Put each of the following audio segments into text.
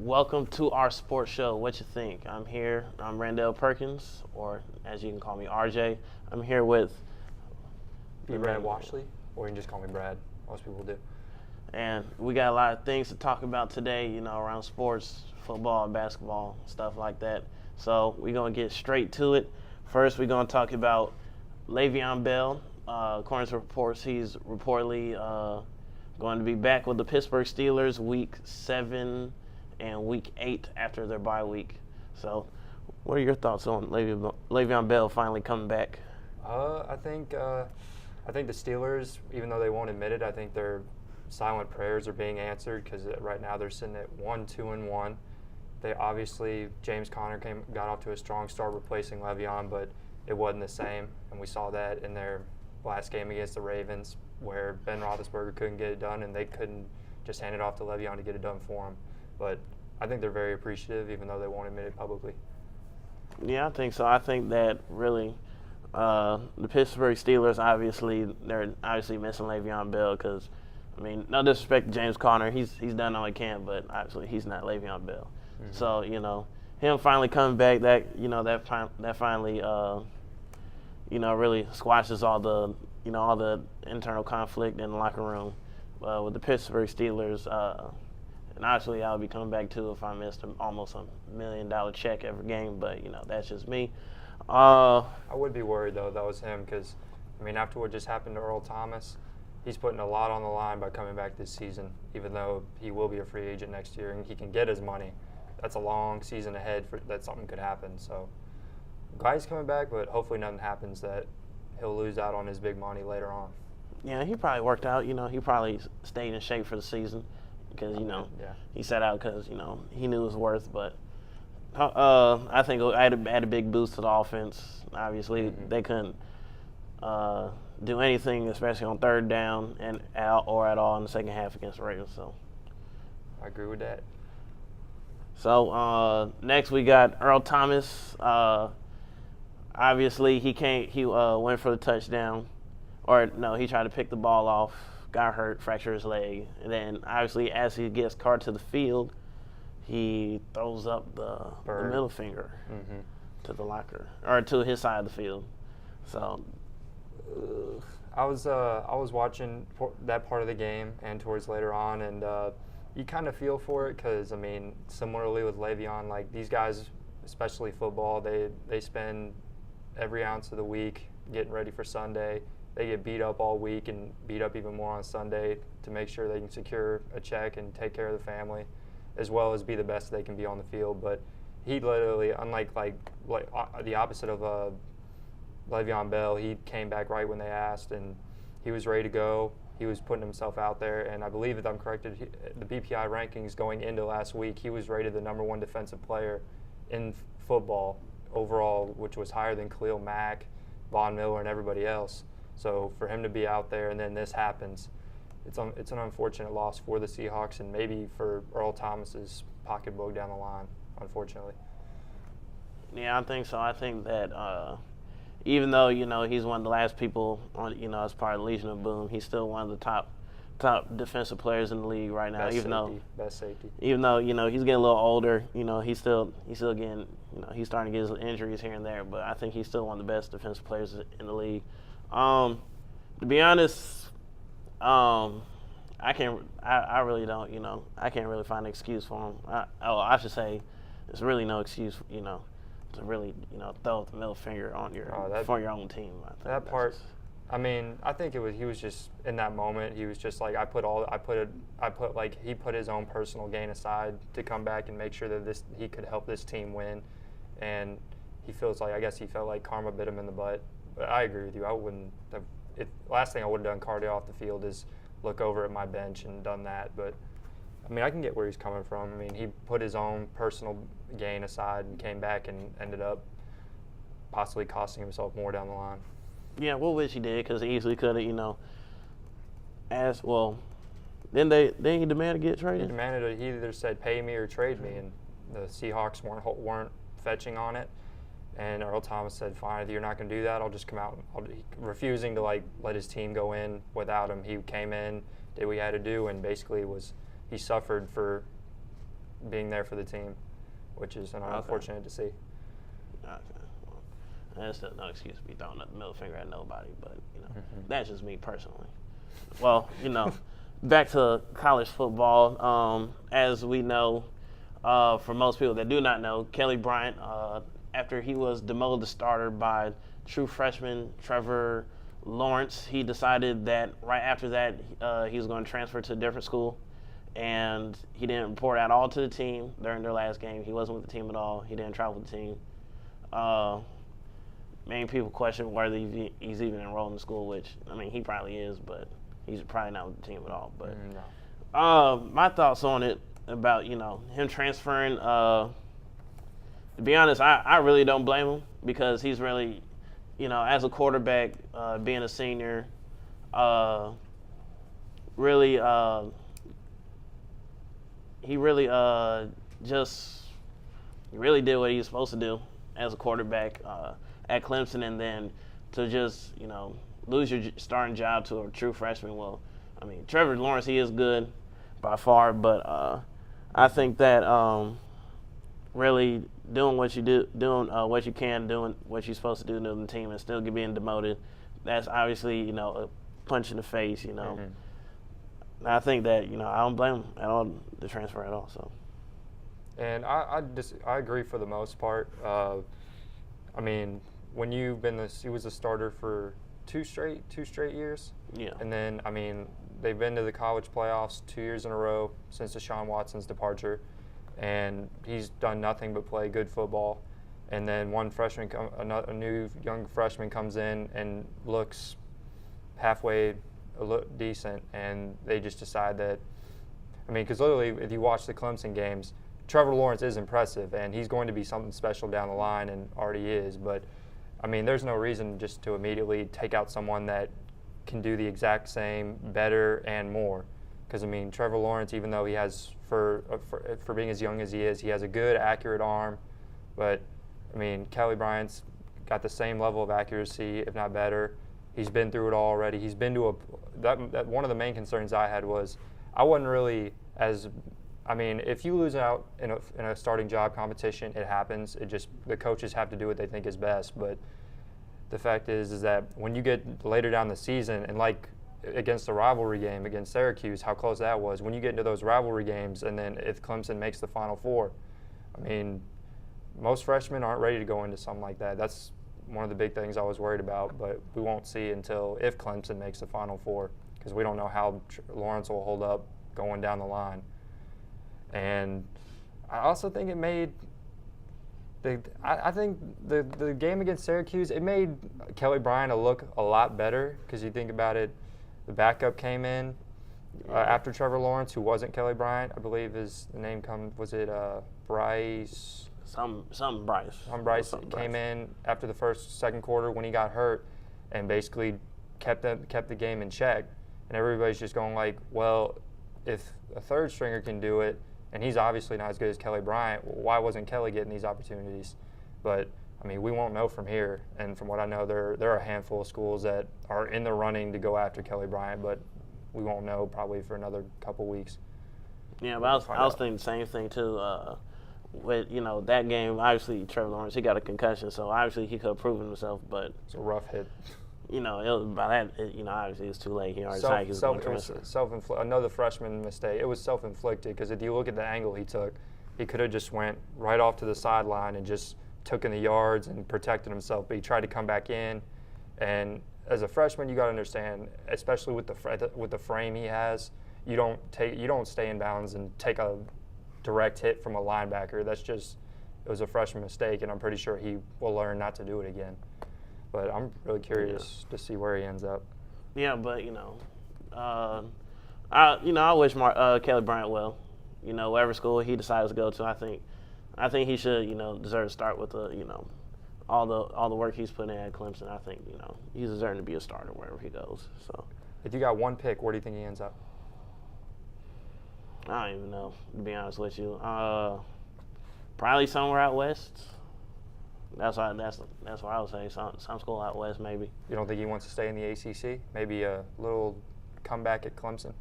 Welcome to our sports show, Whatcha Think. I'm here. I'm Randall Perkins, or as you can call me, RJ. I'm here with Brad Washley, or you can just call me Brad. Most people do. and we got a lot of things to talk about today, around sports, football, basketball, stuff like that. So we're going to get straight to it. First, we're going to talk about Le'Veon Bell. According to reports, he's reportedly going to be back with the Pittsburgh Steelers week 7 and week 8 after their bye week. So what are your thoughts on Le'Veon Bell finally coming back? I think the Steelers, even though they won't admit it, I think their silent prayers are being answered because right now they're sitting at 1-2-1. They obviously James Conner got off to a strong start replacing Le'Veon, but it wasn't the same, and we saw that in their last game against the Ravens, where Ben Roethlisberger couldn't get it done, and they couldn't just hand it off to Le'Veon to get it done for him. But I think they're very appreciative, even though they won't admit it publicly. Yeah, I think so. I think that really the Pittsburgh Steelers, they're obviously missing Le'Veon Bell because, no disrespect to James Conner, he's done all he can, but obviously he's not Le'Veon Bell. Mm-hmm. So him finally coming back, that finally really squashes all the internal conflict in the locker room with the Pittsburgh Steelers. And obviously, I'll be coming back too if I missed almost $1 million check every game. But that's just me. I would be worried though. That was him because, after what just happened to Earl Thomas, he's putting a lot on the line by coming back this season. Even though he will be a free agent next year and he can get his money, that's a long season ahead that something could happen. So, glad he's coming back, but hopefully nothing happens that he'll lose out on his big money later on. Yeah, he probably worked out. He probably stayed in shape for the season. Because he set out because he knew his worth, but I think it had a big boost to the offense. Obviously, they couldn't do anything, especially on third down or at all in the second half against the Ravens. So I agree with that. So next we got Earl Thomas. Obviously, he went for the touchdown, or no, he tried to pick the ball off. Got hurt, fractured his leg, and then obviously as he gets carted to the field, he throws up the middle finger to the locker or to his side of the field. So I was watching that part of the game and towards later on, and you kind of feel for it because similarly with Le'Veon, like these guys, especially football, they spend every ounce of the week getting ready for Sunday. They get beat up all week and beat up even more on Sunday to make sure they can secure a check and take care of the family, as well as be the best they can be on the field. But he literally, unlike the opposite of Le'Veon Bell, he came back right when they asked, and he was ready to go. He was putting himself out there, and I believe, if I'm corrected, the BPI rankings going into last week, he was rated the #1 defensive player in football overall, which was higher than Khalil Mack, Von Miller, and everybody else. So for him to be out there and then this happens, it's an unfortunate loss for the Seahawks and maybe for Earl Thomas's pocketbook down the line, unfortunately. Yeah, I think so. I think that even though he's one of the last people on as part of the Legion of Boom, he's still one of the top defensive players in the league right now. Best safety. Even though he's getting a little older, he's still getting he's starting to get his injuries here and there, but I think he's still one of the best defensive players in the league. To be honest, I really don't, I can't really find an excuse for him. I should say, there's really no excuse, to really, throw the middle finger on for your own team. That part, I think he was just in that moment. He was just like, he put his own personal gain aside to come back and make sure that he could help this team win, and he felt like karma bit him in the butt. But I agree with you. I wouldn't have. Last thing I would have done cardio off the field is look over at my bench and done that. But I can get where he's coming from. He put his own personal gain aside and came back and ended up possibly costing himself more down the line. Yeah, well, which he did because he easily could have, asked. Well, then he demanded to get traded. He either said pay me or trade me, and the Seahawks weren't fetching on it. And Earl Thomas said, fine, if you're not going to do that, I'll just come out. Refusing to let his team go in without him. He came in, did what he had to do, and basically he suffered for being there for the team, which is unfortunate to see. Okay. Well, that's no excuse to be throwing the middle finger at nobody, but that's just me personally. Well, back to college football. As we know, for most people that do not know, Kelly Bryant, after he was demoted to starter by true freshman Trevor Lawrence, he decided that right after that he was going to transfer to a different school, and he didn't report at all to the team during their last game. He wasn't with the team at all. He didn't travel with the team. Many people question whether he's even enrolled in school, which, he probably is, but he's probably not with the team at all. But my thoughts on it about, him transferring, to be honest, I really don't blame him because he's really, as a quarterback, being a senior, really, he really did what he was supposed to do as a quarterback at Clemson, and then to just, lose your starting job to a true freshman. Well, Trevor Lawrence, he is good by far, but I think that really doing what you do, doing what you can, doing what you're supposed to do to the team, and still being demoted, that's obviously a punch in the face. I think that I don't blame him at all, the transfer at all. So. And I agree for the most part. When he was a starter for two straight years. Yeah. And then they've been to the college playoffs 2 years in a row since Deshaun Watson's departure, and he's done nothing but play good football. And then a new young freshman comes in and looks halfway decent, and they just decide that. Because literally, if you watch the Clemson games, Trevor Lawrence is impressive, and he's going to be something special down the line, and already is. But there's no reason just to immediately take out someone that can do the exact same, better, and more. Because Trevor Lawrence, even though he has, for being as young as he is, he has a good, accurate arm. But Kelly Bryant's got the same level of accuracy, if not better. He's been through it all already. He's been to one of the main concerns I had was I wasn't really if you lose out in a starting job competition, it happens. The coaches have to do what they think is best. But the fact is that when you get later down the season, and like against the rivalry game against Syracuse, how close that was. When you get into those rivalry games, and then if Clemson makes the Final Four, most freshmen aren't ready to go into something like that. That's one of the big things I was worried about. But we won't see until if Clemson makes the Final Four, because we don't know how Lawrence will hold up going down the line. And I also think it made I think the game against Syracuse, it made Kelly Bryant look a lot better, because you think about it, the backup came in after Trevor Lawrence, who wasn't Kelly Bryant. I believe was it Bryce? Some Bryce. Bryce came in after the second quarter when he got hurt, and basically kept the game in check. And everybody's just going like, well, if a third stringer can do it, and he's obviously not as good as Kelly Bryant, why wasn't Kelly getting these opportunities? But, we won't know from here. And from what I know, there are a handful of schools that are in the running to go after Kelly Bryant, but we won't know probably for another couple weeks. Yeah, but I was thinking the same thing, too. With, that game, obviously, Trevor Lawrence, he got a concussion, so obviously he could have proven himself, but... It's a rough hit. Obviously it's too late. He already decided he was going to transfer. Another freshman mistake. It was self-inflicted, because if you look at the angle he took, he could have just went right off to the sideline and just took in the yards and protected himself. But he tried to come back in, and as a freshman, you got to understand, especially with the frame he has, you don't stay in bounds and take a direct hit from a linebacker. It was a freshman mistake, and I'm pretty sure he will learn not to do it again. But I'm really curious to see where he ends up. Yeah, but I wish Kelly Bryant well. Whatever school he decides to go to, I think he should deserve to start with all the work he's put in at Clemson. I think he's deserving to be a starter wherever he goes. So if you got one pick, where do you think he ends up? I don't even know, to be honest with you. Probably somewhere out west. That's what I would say. Some school out west, maybe. You don't think he wants to stay in the ACC? Maybe a little comeback at Clemson?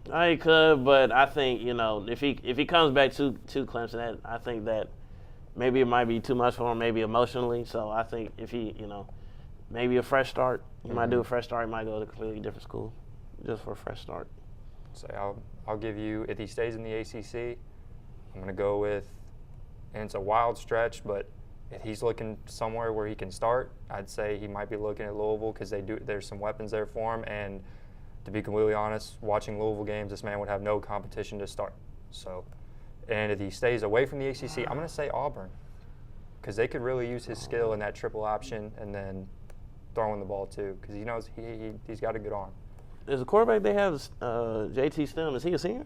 He could, but I think if he comes back to Clemson, I think that maybe it might be too much for him, maybe emotionally. So I think if he maybe a fresh start, he might do a fresh start. He might go to a completely different school, just for a fresh start. So I'll give you, if he stays in the ACC, I'm gonna go with, and it's a wild stretch, but if he's looking somewhere where he can start, I'd say he might be looking at Louisville because there's some weapons there for him. And to be completely honest, watching Louisville games, this man would have no competition to start. So, and if he stays away from the ACC, I'm going to say Auburn because they could really use his skill in that triple option and then throwing the ball too because he knows he's got a good arm. Is the quarterback they have JT Stem? Is he a senior?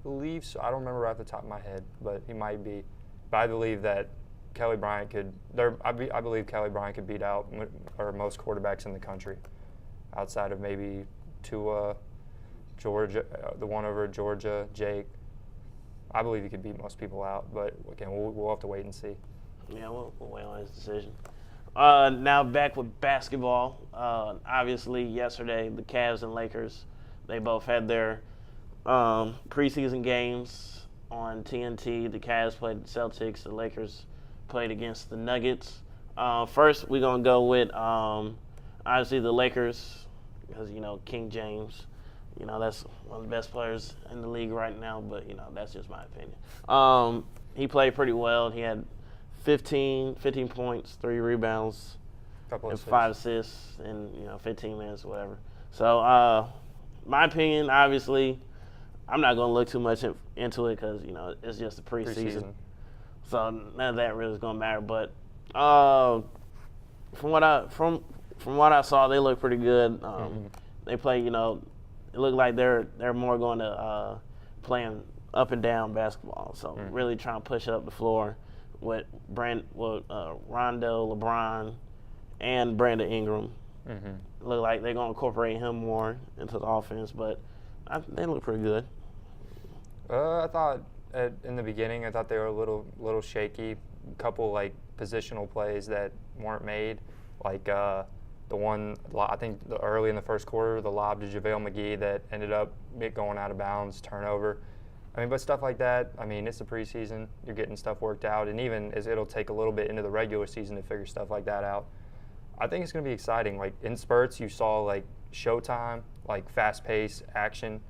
Believe so. I don't remember right off the top of my head, but he might be. But I believe that Kelly Bryant could. I believe Kelly Bryant could beat out most quarterbacks in the country, outside of maybe Tua, Georgia, the one over Georgia, Jake. I believe he could beat most people out, but again, we'll have to wait and see. Yeah, we'll wait on his decision. Now back with basketball. Obviously, yesterday the Cavs and Lakers, they both had their preseason games on TNT. The Cavs played the Celtics. The Lakers played against the Nuggets. First, we're going to go with obviously the Lakers because, King James, that's one of the best players in the league right now, but, that's just my opinion. He played pretty well. He had 15 points, 3 rebounds, and 5 assists in 15 minutes or whatever. So my opinion, obviously, I'm not going to look too much into it because it's just a preseason. So none of that really is going to matter. But from what I saw, they look pretty good. They play, it looked like they're more going to playing up and down basketball. So really trying to push it up the floor with Rondo, LeBron, and Brandon Ingram. Look like they're going to incorporate him more into the offense, but they look pretty good. I thought in the beginning, I thought they were a little shaky. A couple positional plays that weren't made, like the one I think early in the first quarter, the lob to JaVale McGee that ended up going out of bounds, turnover. But stuff like that. It's the preseason. You're getting stuff worked out, and even as it'll take a little bit into the regular season to figure stuff like that out. I think it's going to be exciting. In spurts, you saw showtime, fast-paced action,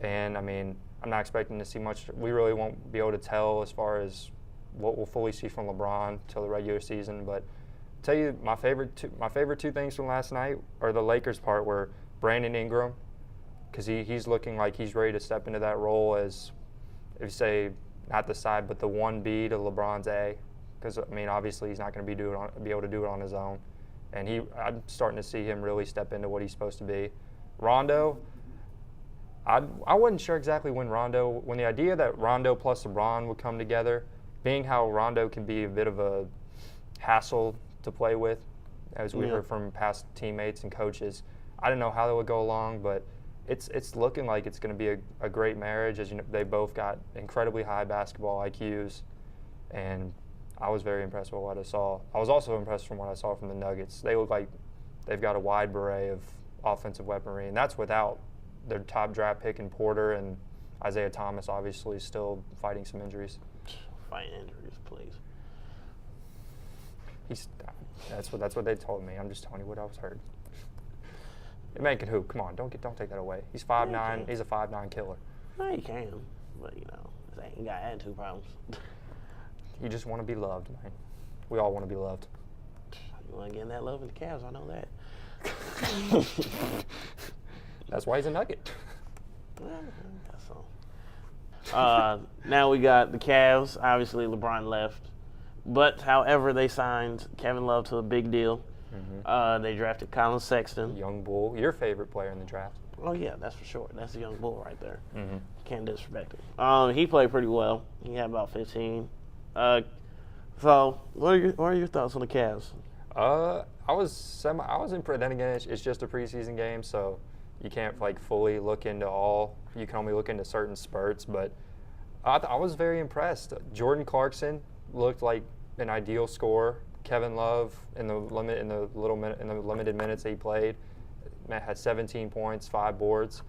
and I'm not expecting to see much. We really won't be able to tell as far as what we'll fully see from LeBron till the regular season. But I'll tell you, my favorite two things from last night are the Lakers part were Brandon Ingram, because he's looking like he's ready to step into that role as, if you say, not the side, but the 1B to LeBron's A. Because obviously he's not going to be able to do it on his own, and I'm starting to see him really step into what he's supposed to be. Rondo, I wasn't sure exactly when the idea that Rondo plus LeBron would come together, being how Rondo can be a bit of a hassle to play with, as we heard from past teammates and coaches. I didn't know how that would go along, but it's looking like it's going to be a great marriage. As they both got incredibly high basketball IQs, and I was very impressed with what I saw. I was also impressed from what I saw from the Nuggets. They look like they've got a wide array of offensive weaponry, and that's without their top draft pick in Porter, and Isaiah Thomas obviously still fighting some injuries. Fighting injuries, please. That's what they told me. I'm just telling you what I was heard. Man can hoop. Come on, don't take that away. He's 5'9". He's a 5'9" killer. No, he can, but he got attitude problems. You just want to be loved, man. We all want to be loved. You want to get in that love in the Cavs, I know that. That's why he's a Nugget. That's all. Now we got the Cavs. Obviously, LeBron left. But, however, they signed Kevin Love to a big deal. They drafted Colin Sexton. Young Bull. Your favorite player in the draft. Oh, yeah, that's for sure. That's the young bull right there. Can't disrespect him. He played pretty well. He had about 15. So, what are your thoughts on the Cavs? I was impressed. Then again, it's just a preseason game, so you can't fully look into all. You can only look into certain spurts. But I was very impressed. Jordan Clarkson looked like an ideal scorer. Kevin Love in the limited minutes that he played had 17 points, 5 boards.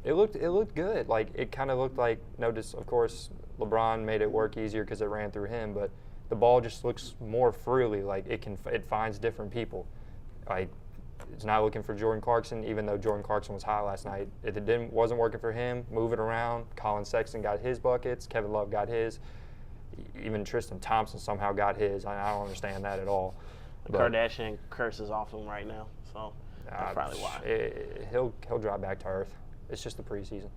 It looked good. Like it kind of looked like of course LeBron made it work easier because it ran through him, but the ball just looks more freely. Like it finds different people. Like it's not looking for Jordan Clarkson, even though Jordan Clarkson was high last night. It wasn't working for him. Move it around. Colin Sexton got his buckets. Kevin Love got his. Even Tristan Thompson somehow got his. I don't understand that at all. The Kardashian curse is off him right now, so that's probably why. He'll drop back to earth. It's just the preseason.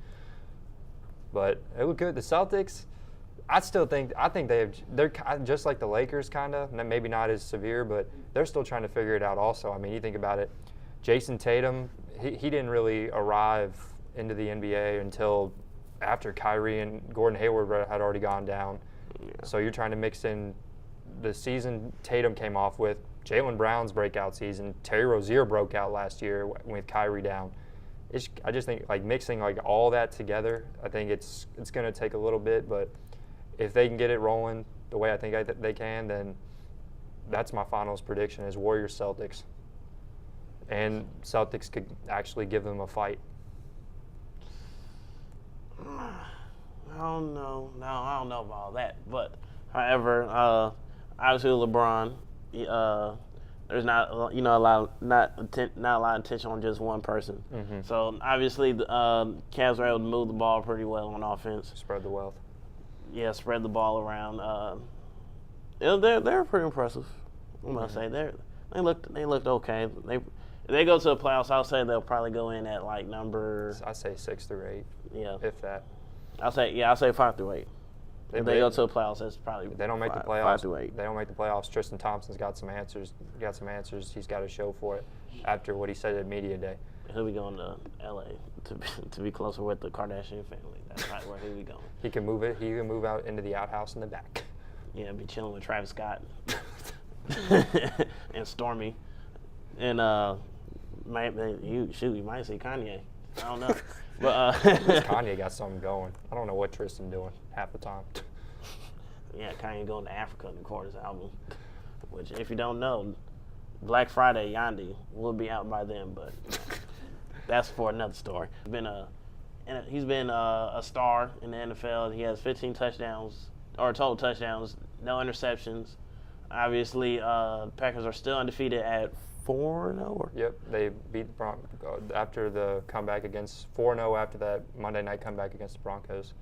But it looked good. The Celtics, I think they're just like the Lakers kind of, maybe not as severe, but they're still trying to figure it out also. I mean, you think about it, Jason Tatum, he didn't really arrive into the NBA until after Kyrie and Gordon Hayward had already gone down. Yeah. So you're trying to mix in the season Tatum came off with, Jaylen Brown's breakout season, Terry Rozier broke out last year with Kyrie down. I just think like mixing like all that together, I think it's going to take a little bit, but if they can get it rolling the way I think they can, then that's my finals prediction is Warriors-Celtics. And Celtics could actually give them a fight. I don't know. No, I don't know about all that. But, however, obviously LeBron, there's not a lot of attention on just one person. Mm-hmm. So obviously the Cavs were able to move the ball pretty well on offense. Spread the wealth. Yeah, spread the ball around. They're pretty impressive. I'm gonna say they looked okay. If they go to the playoffs, I'll say they'll probably go in at like number. I say 6 through 8. Yeah, if that. I'll say 5 through 8. If they go to the playoffs, that's probably. They don't make the playoffs. 5 through 8. They don't make the playoffs. Tristan Thompson's got some answers. He's got to show for it after what he said at media day. He'll be going to L.A. to be closer with the Kardashian family. That's right where he'll be going. He can move out into the outhouse in the back. Yeah, be chilling with Travis Scott and Stormy, and you might see Kanye. I don't know, but Kanye got something going. I don't know what Tristan doing half the time. Yeah, Kanye going to Africa to record his album, which if you don't know, Black Friday Yandi will be out by then, but that's for another story. He's been a star in the NFL. He has 15 touchdowns, or total touchdowns, no interceptions. Obviously, Packers are still undefeated at 4-0. Yep, they beat the Broncos after the comeback against 4-0 after that Monday night comeback against the Broncos.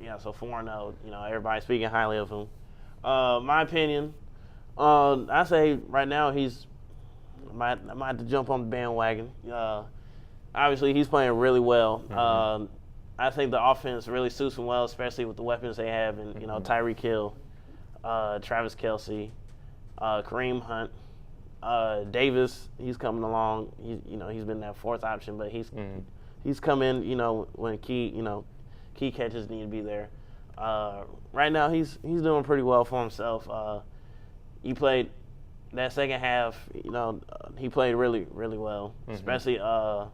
Yeah, so 4-0. Everybody's speaking highly of him. My opinion, I say right now I might have to jump on the bandwagon. Obviously, he's playing really well. Mm-hmm. I think the offense really suits him well, especially with the weapons they have, and Tyreek Hill, Travis Kelce, Kareem Hunt, Davis. He's coming along. He's been that fourth option, but he's come in. When key catches need to be there. Right now, he's doing pretty well for himself. He played that second half. He played really, really well, especially the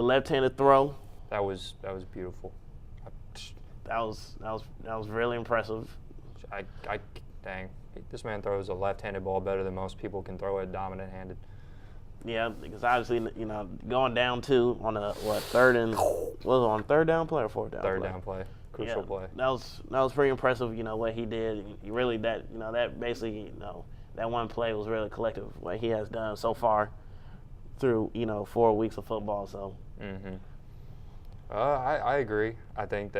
left-handed throw. That was beautiful. That was really impressive. Dang, this man throws a left-handed ball better than most people can throw it dominant-handed. Yeah, because obviously, going down two on a third down play or fourth down play? Third down play, crucial play. That was pretty impressive. What he did. He really that basically that one play was really collective. What he has done so far through 4 weeks of football. So. Mm-hmm. I agree. I think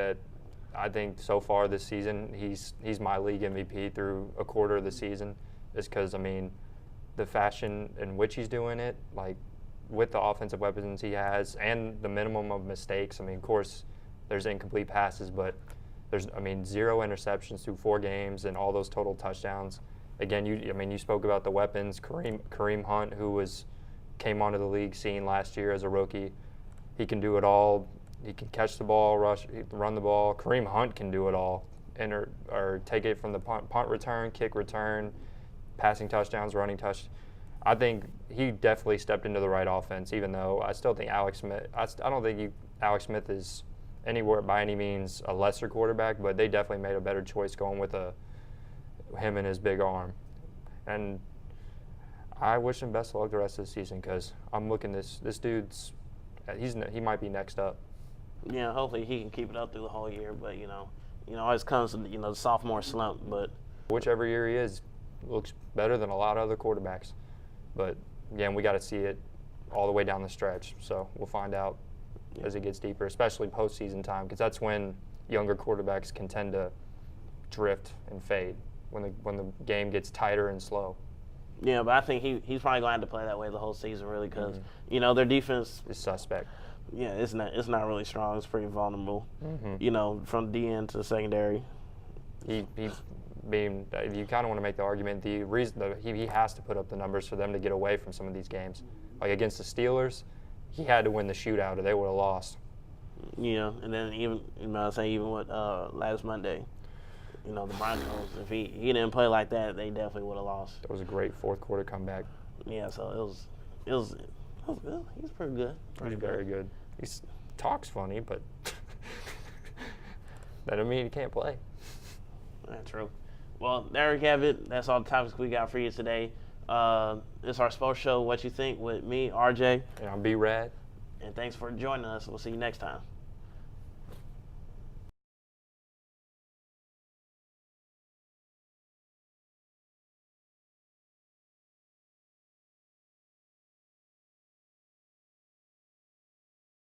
so far this season he's my league MVP through a quarter of the season, just because the fashion in which he's doing it, like with the offensive weapons he has and the minimum of mistakes. Of course, there's incomplete passes, but there's 0 interceptions through 4 games and all those total touchdowns. Again, you spoke about the weapons. Kareem Hunt, who came onto the league scene last year as a rookie, he can do it all. He can catch the ball, run the ball. Kareem Hunt can do it all, or take it from the punt return, kick return, passing touchdowns, running touchdowns. I think he definitely stepped into the right offense, even though I still think Alex Smith. I don't think Alex Smith is anywhere by any means a lesser quarterback, but they definitely made a better choice going with him and his big arm. And I wish him best of luck the rest of the season, because I'm looking this dude's he might be next up. Yeah, hopefully he can keep it up through the whole year. But always comes the sophomore slump. But whichever year he is, looks better than a lot of other quarterbacks. But again, we got to see it all the way down the stretch. So we'll find out as it gets deeper, especially postseason time, because that's when younger quarterbacks can tend to drift and fade when the game gets tighter and slow. Yeah, but I think he's probably going to have to play that way the whole season, really, because their defense is suspect. Yeah, it's not really strong. It's pretty vulnerable. From DN to secondary. If you kind of want to make the argument, the reason that he has to put up the numbers for them to get away from some of these games, like against the Steelers, he had to win the shootout or they would have lost. Yeah, and then even with last Monday, the Broncos, if he didn't play like that, they definitely would have lost. It was a great fourth quarter comeback. Yeah, so it was good. He's pretty good. He's very good. He talks funny, but that doesn't mean he can't play. That's true. Well, there we have it. That's all the topics we got for you today. It's our sports show, What You Think, with me, RJ. And I'm B-Rad. And thanks for joining us. We'll see you next time.